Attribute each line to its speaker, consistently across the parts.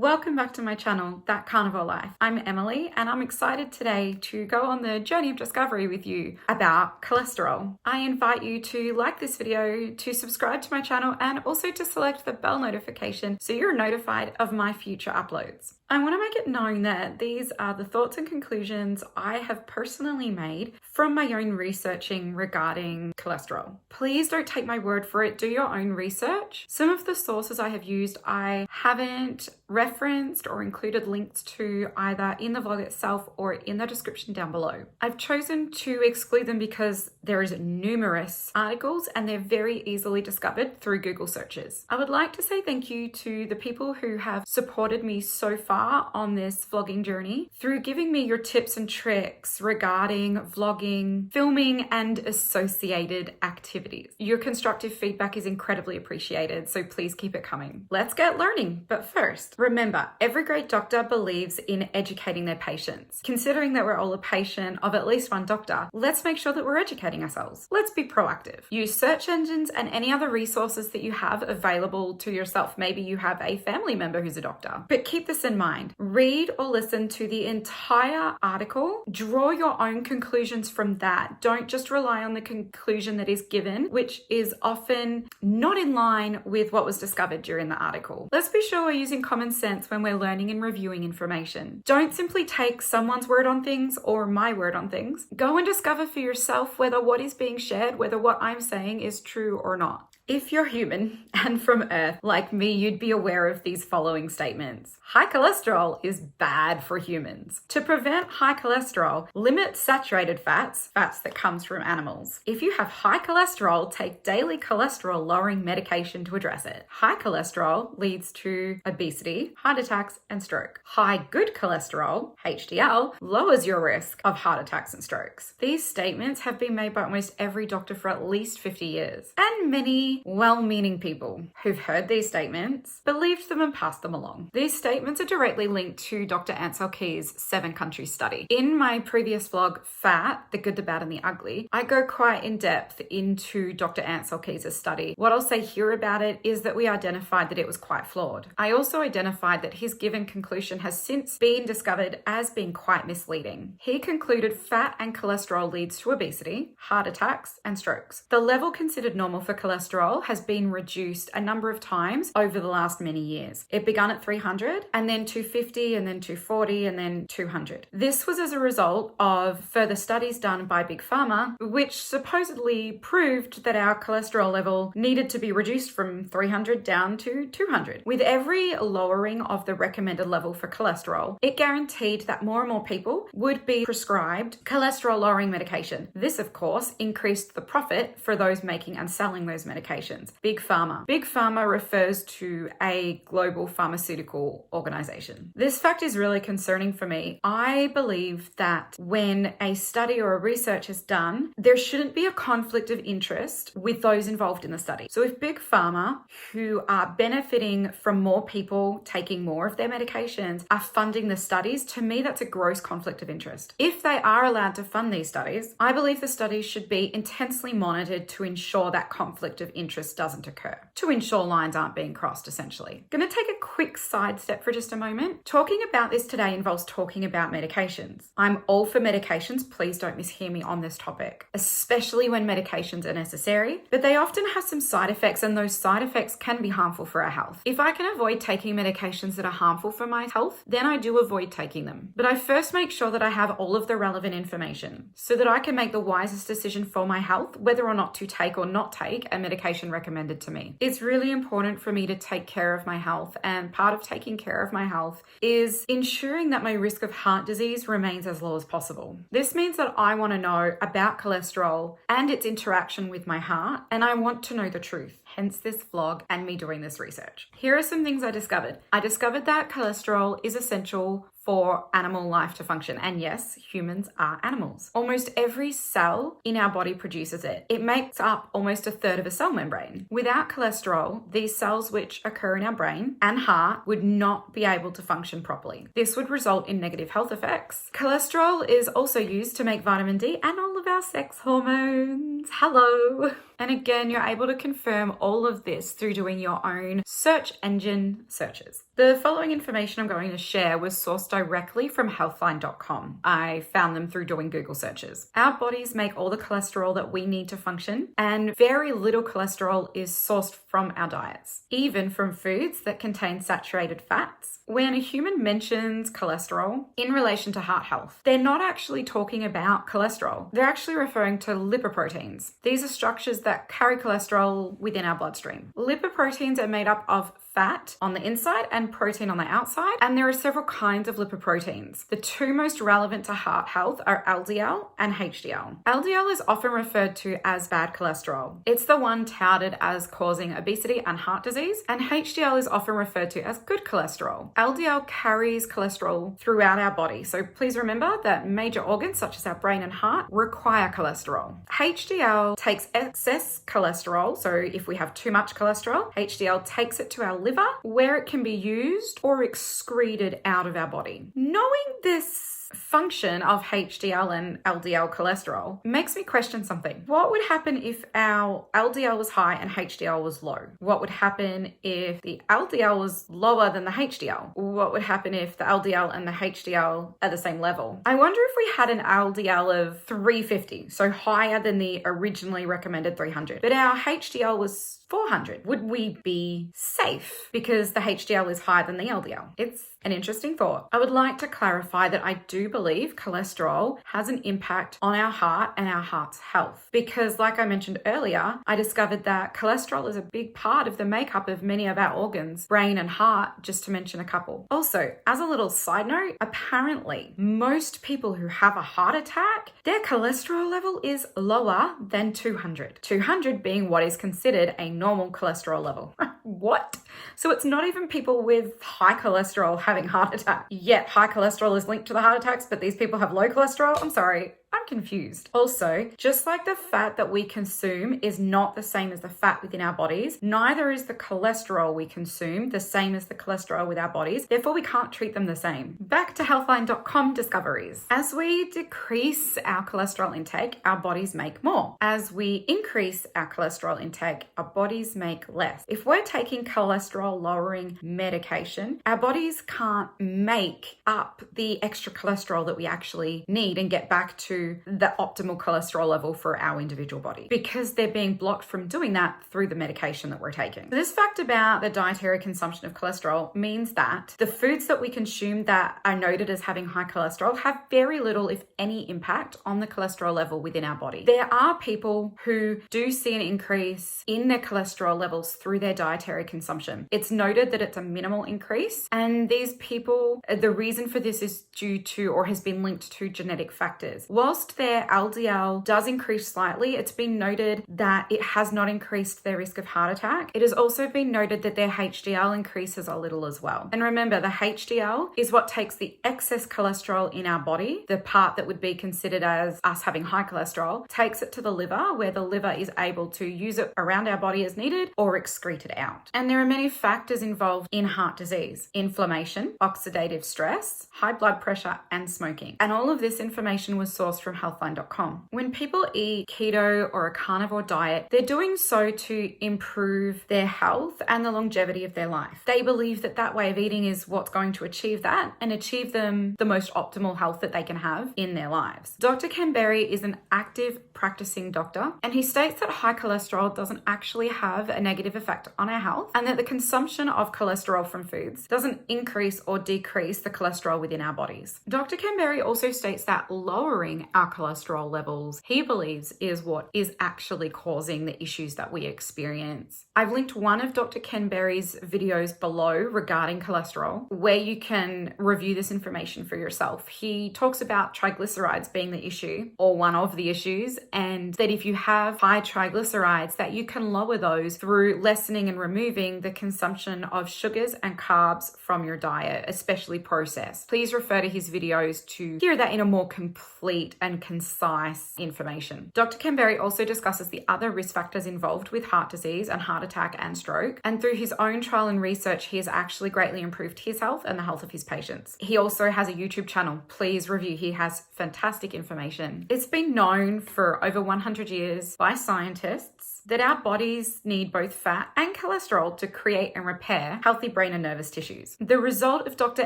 Speaker 1: Welcome back to my channel, That Carnivore Life. I'm Emily and I'm excited today to go on the journey of discovery with you about cholesterol. I invite you to like this video, to subscribe to my channel, and also to select the bell notification so you're notified of my future uploads. I want to make it known that these are the thoughts and conclusions I have personally made from my own researching regarding cholesterol. Please don't take my word for it, do your own research. Some of the sources I have used I haven't referenced or included links to either in the vlog itself or in the description down below. I've chosen to exclude them because there is numerous articles and they're very easily discovered through Google searches. I would like to say thank you to the people who have supported me so far on this vlogging journey through giving me your tips and tricks regarding vlogging, filming, and associated activities. Your constructive feedback is incredibly appreciated, so please keep it coming. Let's get learning, but first, remember, every great doctor believes in educating their patients. Considering that we're all a patient of at least one doctor, let's make sure that we're educating ourselves. Let's be proactive. Use search engines and any other resources that you have available to yourself. Maybe you have a family member who's a doctor, but keep this in mind. Read or listen to the entire article. Draw your own conclusions from that. Don't just rely on the conclusion that is given, which is often not in line with what was discovered during the article. Let's be sure we're using common sense when we're learning and reviewing information. Don't simply take someone's word on things or my word on things. Go and discover for yourself whether what is being shared, whether what I'm saying is true or not. If you're human and from Earth, like me, you'd be aware of these following statements. High cholesterol is bad for humans. To prevent high cholesterol, limit saturated fats that comes from animals. If you have high cholesterol, take daily cholesterol lowering medication to address it. High cholesterol leads to obesity, heart attacks, and stroke. High good cholesterol, HDL, lowers your risk of heart attacks and strokes. These statements have been made by almost every doctor for at least 50 years, and many well-meaning people who've heard these statements believed them and passed them along. These statements are directly linked to Dr. Ansel Keys' 7-country study. In my previous vlog, Fat, the Good, the Bad, and the Ugly, I go quite in depth into Dr. Ansel Keys' study. What I'll say here about it is that we identified that it was quite flawed. I also identified that his given conclusion has since been discovered as being quite misleading. He concluded fat and cholesterol leads to obesity, heart attacks, and strokes. The level considered normal for cholesterol has been reduced a number of times over the last many years. It began at 300 and then 250 and then 240 and then 200. This was as a result of further studies done by Big Pharma, which supposedly proved that our cholesterol level needed to be reduced from 300 down to 200. With every lowering of the recommended level for cholesterol, it guaranteed that more and more people would be prescribed cholesterol lowering medication. This, of course, increased the profit for those making and selling those medications. Big Pharma. Big Pharma refers to a global pharmaceutical organization. This fact is really concerning for me. I believe that when a study or a research is done, there shouldn't be a conflict of interest with those involved in the study. So if Big Pharma, who are benefiting from more people taking more of their medications, are funding the studies, to me that's a gross conflict of interest. If they are allowed to fund these studies, I believe the studies should be intensely monitored to ensure that conflict of interest doesn't occur, to ensure lines aren't being crossed, essentially. I'm going to take a quick sidestep for just a moment. Talking about this today involves talking about medications. I'm all for medications, please don't mishear me on this topic, especially when medications are necessary, but they often have some side effects and those side effects can be harmful for our health. If I can avoid taking medications that are harmful for my health, then I do avoid taking them. But I first make sure that I have all of the relevant information so that I can make the wisest decision for my health, whether or not to take or not take a medication recommended to me. It's really important for me to take care of my health, and part of taking care of my health is ensuring that my risk of heart disease remains as low as possible. This means that I want to know about cholesterol and its interaction with my heart, and I want to know the truth, hence this vlog and me doing this research. Here are some things I discovered. I discovered that cholesterol is essential for animal life to function. And yes, humans are animals. Almost every cell in our body produces it. It makes up almost a third of a cell membrane. Without cholesterol, these cells which occur in our brain and heart would not be able to function properly. This would result in negative health effects. Cholesterol is also used to make vitamin D and all of our sex hormones. Hello. And again, you're able to confirm all of this through doing your own search engine searches. The following information I'm going to share was sourced directly from healthline.com. I found them through doing Google searches. Our bodies make all the cholesterol that we need to function, and very little cholesterol is sourced from our diets, even from foods that contain saturated fats. When a human mentions cholesterol in relation to heart health, they're not actually talking about cholesterol. They're actually referring to lipoproteins. These are structures that carry cholesterol within our bloodstream. Lipoproteins are made up of fat on the inside and protein on the outside, and there are several kinds of lipoproteins. The two most relevant to heart health are LDL and HDL. LDL is often referred to as bad cholesterol. It's the one touted as causing obesity and heart disease, and HDL is often referred to as good cholesterol. LDL carries cholesterol throughout our body, so please remember that major organs such as our brain and heart require cholesterol. HDL takes excess cholesterol, so if we have too much cholesterol, HDL takes it to our liver, where it can be used or excreted out of our body. Knowing this function of HDL and LDL cholesterol makes me question something. What would happen if our LDL was high and HDL was low? What would happen if the LDL was lower than the HDL? What would happen if the LDL and the HDL are the same level? I wonder if we had an LDL of 350, so higher than the originally recommended 300, but our HDL was 400. Would we be safe because the HDL is higher than the LDL? It's an interesting thought. I would like to clarify that I do believe cholesterol has an impact on our heart and our heart's health, because like I mentioned earlier, I discovered that cholesterol is a big part of the makeup of many of our organs, brain and heart, just to mention a couple. Also, as a little side note, apparently most people who have a heart attack, their cholesterol level is lower than 200. 200 being what is considered a normal cholesterol level. What? So it's not even people with high cholesterol having heart attack. Yet high cholesterol is linked to the heart attacks, but these people have low cholesterol? I'm sorry. I'm confused. Also, just like the fat that we consume is not the same as the fat within our bodies, neither is the cholesterol we consume the same as the cholesterol with our bodies. Therefore, we can't treat them the same. Back to healthline.com discoveries. As we decrease our cholesterol intake, our bodies make more. As we increase our cholesterol intake, our bodies make less. If we're taking cholesterol lowering medication, our bodies can't make up the extra cholesterol that we actually need and get back to the optimal cholesterol level for our individual body, because they're being blocked from doing that through the medication that we're taking. This fact about the dietary consumption of cholesterol means that the foods that we consume that are noted as having high cholesterol have very little, if any, impact on the cholesterol level within our body. There are people who do see an increase in their cholesterol levels through their dietary consumption. It's noted that it's a minimal increase, and these people, the reason for this is due to or has been linked to genetic factors. Whilst their LDL does increase slightly, it's been noted that it has not increased their risk of heart attack. It has also been noted that their HDL increases a little as well. And remember, the HDL is what takes the excess cholesterol in our body, the part that would be considered as us having high cholesterol, takes it to the liver, where the liver is able to use it around our body as needed or excrete it out. And there are many factors involved in heart disease: inflammation, oxidative stress, high blood pressure, and smoking. And all of this information was sourced from healthline.com. When people eat keto or a carnivore diet, they're doing so to improve their health and the longevity of their life. They believe that that way of eating is what's going to achieve that and achieve them the most optimal health that they can have in their lives. Dr. Ken Berry is an active practicing doctor, and he states that high cholesterol doesn't actually have a negative effect on our health, and that the consumption of cholesterol from foods doesn't increase or decrease the cholesterol within our bodies. Dr. Ken Berry also states that lowering our cholesterol levels, he believes, is what is actually causing the issues that we experience. I've linked one of Dr. Ken Berry's videos below regarding cholesterol, where you can review this information for yourself. He talks about triglycerides being the issue, or one of the issues, and that if you have high triglycerides, that you can lower those through lessening and removing removing the consumption of sugars and carbs from your diet, especially processed. Please refer to his videos to hear that in a more complete and concise information. Dr. Canberry also discusses the other risk factors involved with heart disease and heart attack and stroke. And through his own trial and research, he has actually greatly improved his health and the health of his patients. He also has a YouTube channel. Please review. He has fantastic information. It's been known for over 100 years by scientists that our bodies need both fat and cholesterol to create and repair healthy brain and nervous tissues. The result of Dr.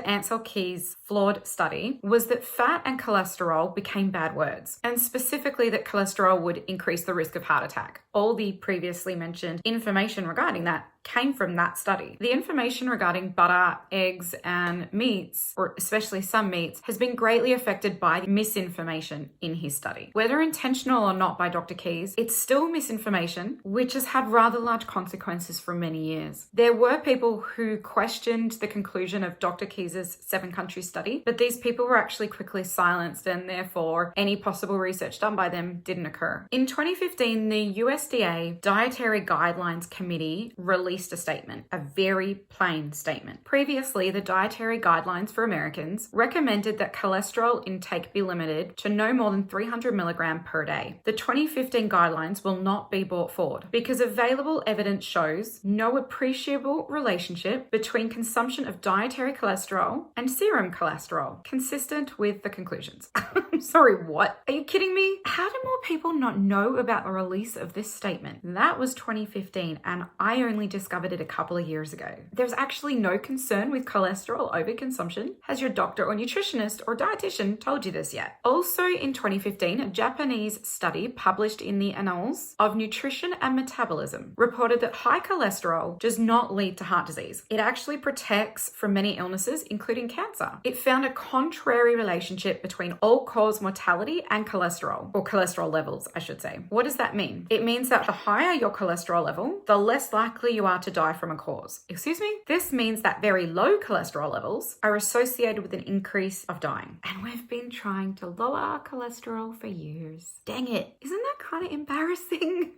Speaker 1: Ansel Keys' flawed study was that fat and cholesterol became bad words, and specifically that cholesterol would increase the risk of heart attack. All the previously mentioned information regarding that came from that study. The information regarding butter, eggs, and meats, or especially some meats, has been greatly affected by misinformation in his study. Whether intentional or not by Dr. Keys, it's still misinformation, which has had rather large consequences for many years. There were people who questioned the conclusion of Dr. Keys' 7-country study, but these people were actually quickly silenced, and therefore any possible research done by them didn't occur. In 2015, the USDA Dietary Guidelines Committee released a statement, a very plain statement. Previously, the Dietary Guidelines for Americans recommended that cholesterol intake be limited to no more than 300 milligrams per day. The 2015 guidelines will not be brought forward because available evidence shows no appreciable relationship between consumption of dietary cholesterol and serum cholesterol, consistent with the conclusions. I'm sorry, what? Are you kidding me? How do more people not know about the release of this statement? That was 2015, and I only discovered it a couple of years ago. There's actually no concern with cholesterol overconsumption. Has your doctor or nutritionist or dietitian told you this yet? Also in 2015, a Japanese study published in the Annals of Nutrition and Metabolism reported that high cholesterol does not lead to heart disease. It actually protects from many illnesses, including cancer. It found a contrary relationship between all-cause mortality and cholesterol, or cholesterol levels, I should say. What does that mean? It means that the higher your cholesterol level, the less likely you are to die from a cause. Excuse me? This means that very low cholesterol levels are associated with an increase of dying. And we've been trying to lower our cholesterol for years. Dang it. Isn't that kind of embarrassing?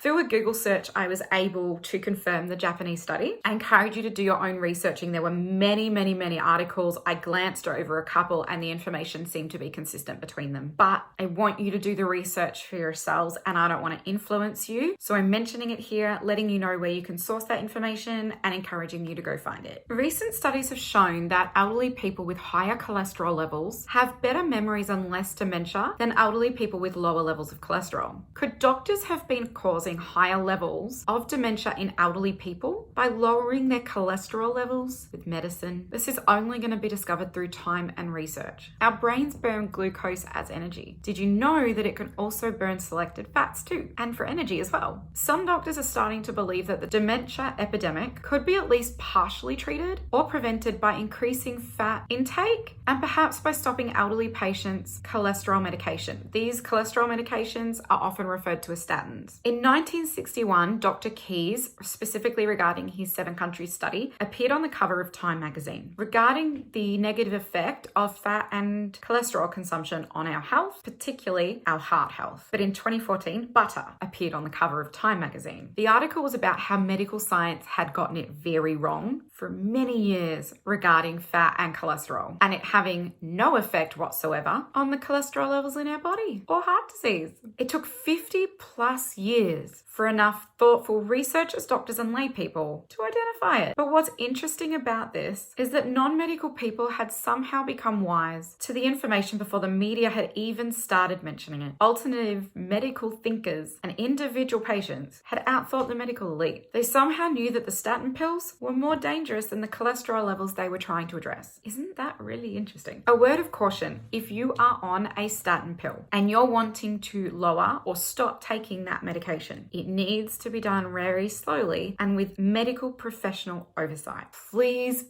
Speaker 1: Through a Google search, I was able to confirm the Japanese study. I encourage you to do your own researching. There were many articles. I glanced over a couple and the information seemed to be consistent between them. But I want you to do the research for yourselves and I don't want to influence you. So I'm mentioning it here, letting you know where you can source that information and encouraging you to go find it. Recent studies have shown that elderly people with higher cholesterol levels have better memories and less dementia than elderly people with lower levels of cholesterol. Could doctors have been causing higher levels of dementia in elderly people by lowering their cholesterol levels with medicine? This is only going to be discovered through time and research. Our brains burn glucose as energy. Did you know that it can also burn selected fats too, and for energy as well? Some doctors are starting to believe that the dementia epidemic could be at least partially treated or prevented by increasing fat intake and perhaps by stopping elderly patients' cholesterol medication. These cholesterol medications are often referred to as statins. In 1961, Dr. Keys, specifically regarding his 7-country study, appeared on the cover of Time magazine regarding the negative effect of fat and cholesterol consumption on our health, particularly our heart health. But in 2014, butter appeared on the cover of Time magazine. The article was about how medical science had gotten it very wrong for many years regarding fat and cholesterol, and it having no effect whatsoever on the cholesterol levels in our body or heart disease. It took 50 plus years for enough thoughtful researchers, doctors, and lay people to identify it. But what's interesting about this is that non-medical people had somehow become wise to the information before the media had even started mentioning it. Alternative medical thinkers and individual patients had outthought the medical elite. They somehow knew that the statin pills were more dangerous than the cholesterol levels they were trying to address. Isn't that really interesting? A word of caution: if you are on a statin pill and you're wanting to lower or stop taking that medication, it needs to be done very slowly and with medical professional oversight. Please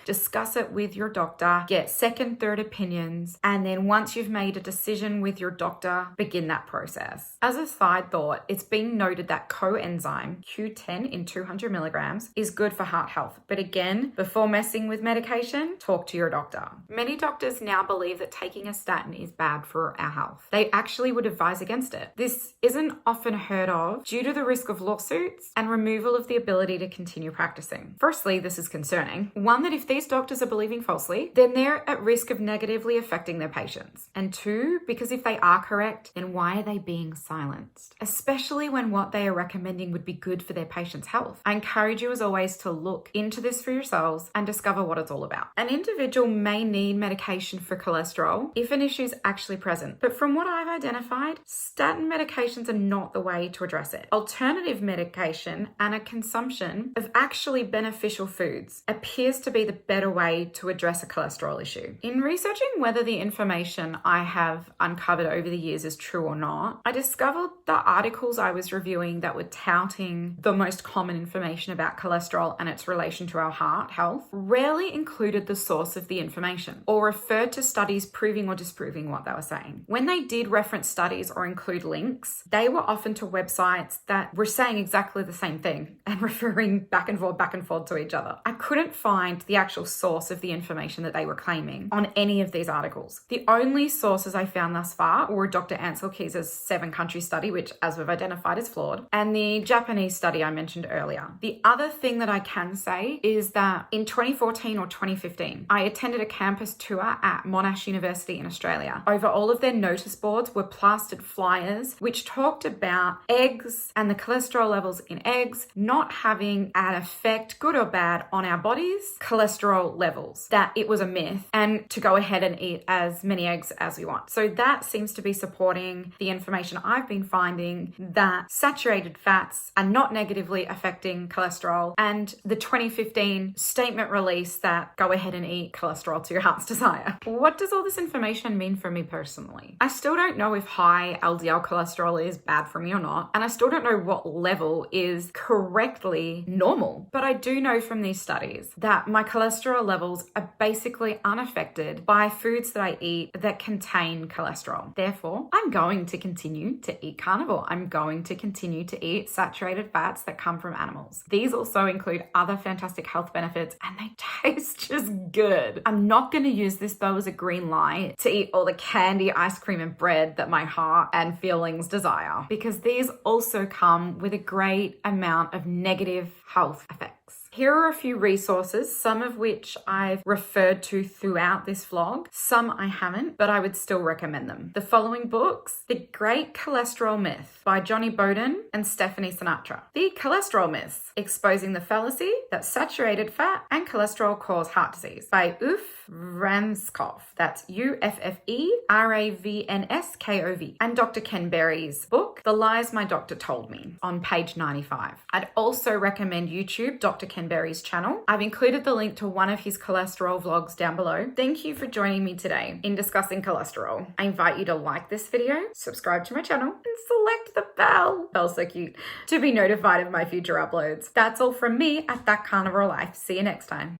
Speaker 1: discuss it with your doctor, get second, third opinions, and then once you've made a decision with your doctor, begin that process. As a side thought, it's been noted that coenzyme Q10 in 200 milligrams is good for heart health. But again, before messing with medication, talk to your doctor. Many doctors now believe that taking a statin is bad for our health. They actually would advise against it. This isn't often heard of due to the risk of lawsuits and removal of the ability to continue practicing. Firstly, this is concerning. One, that if these doctors are believing falsely, then they're at risk of negatively affecting their patients. And two, because if they are correct, then why are they being silenced? Especially when what they are recommending would be good for their patient's health. I encourage you as always to look into this for yourselves and discover what it's all about. An individual may need medication for cholesterol if an issue is actually present, but from what I've identified, statin medications are not the way to address it. Alternative medication and a consumption of actually beneficial foods appears to be the better way to address a cholesterol issue. In researching whether the information I have uncovered over the years is true or not, I discovered the articles I was reviewing that were touting the most common information about cholesterol and its relation to our heart health rarely included the source of the information or referred to studies proving or disproving what they were saying. When they did reference studies or include links, they were often to websites that were saying exactly the same thing and referring back and forth to each other. I couldn't find the actual source of the information that they were claiming on any of these articles. The only sources I found thus far were Dr. Ansel Keys's 7-country study, which as we've identified is flawed, and the Japanese study I mentioned earlier. The other thing that I can say is that in 2014 or 2015, I attended a campus tour at Monash University in Australia. Over all of their notice boards were plastered flyers which talked about eggs and the cholesterol levels in eggs not having an effect, good or bad, on our bodies, cholesterol levels, that it was a myth, and to go ahead and eat as many eggs as we want. So that seems to be supporting the information I've been finding that saturated fats are not negatively affecting cholesterol, and the 2015 statement release that go ahead and eat cholesterol to your heart's desire. What does all this information mean for me personally? I still don't know if high LDL cholesterol is bad for me or not, and I still don't know what level is correctly normal, but I do know from these studies that my cholesterol levels are basically unaffected by foods that I eat that contain cholesterol. Therefore, I'm going to continue to eat carnivore. I'm going to continue to eat saturated fats that come from animals. These also include other fantastic health benefits, and they taste just good. I'm not going to use this though as a green light to eat all the candy, ice cream, and bread that my heart and feelings desire, because these also come with a great amount of negative health effects. Here are a few resources, some of which I've referred to throughout this vlog. Some I haven't, but I would still recommend them. The following books: The Great Cholesterol Myth by Johnny Bowden and Stephanie Sinatra. The Cholesterol Myths: Exposing the Fallacy That Saturated Fat and Cholesterol Cause Heart Disease by Uf Ranskov. That's Ufferavnskov. And Dr. Ken Berry's book, The Lies My Doctor Told Me, on page 95. I'd also recommend YouTube Dr. Ken Berry's channel. I've included the link to one of his cholesterol vlogs down below. Thank you for joining me today in discussing cholesterol. I invite you to like this video, subscribe to my channel, and select the bell. Bell's so cute. To be notified of my future uploads. That's all from me at That Carnivore Life. See you next time.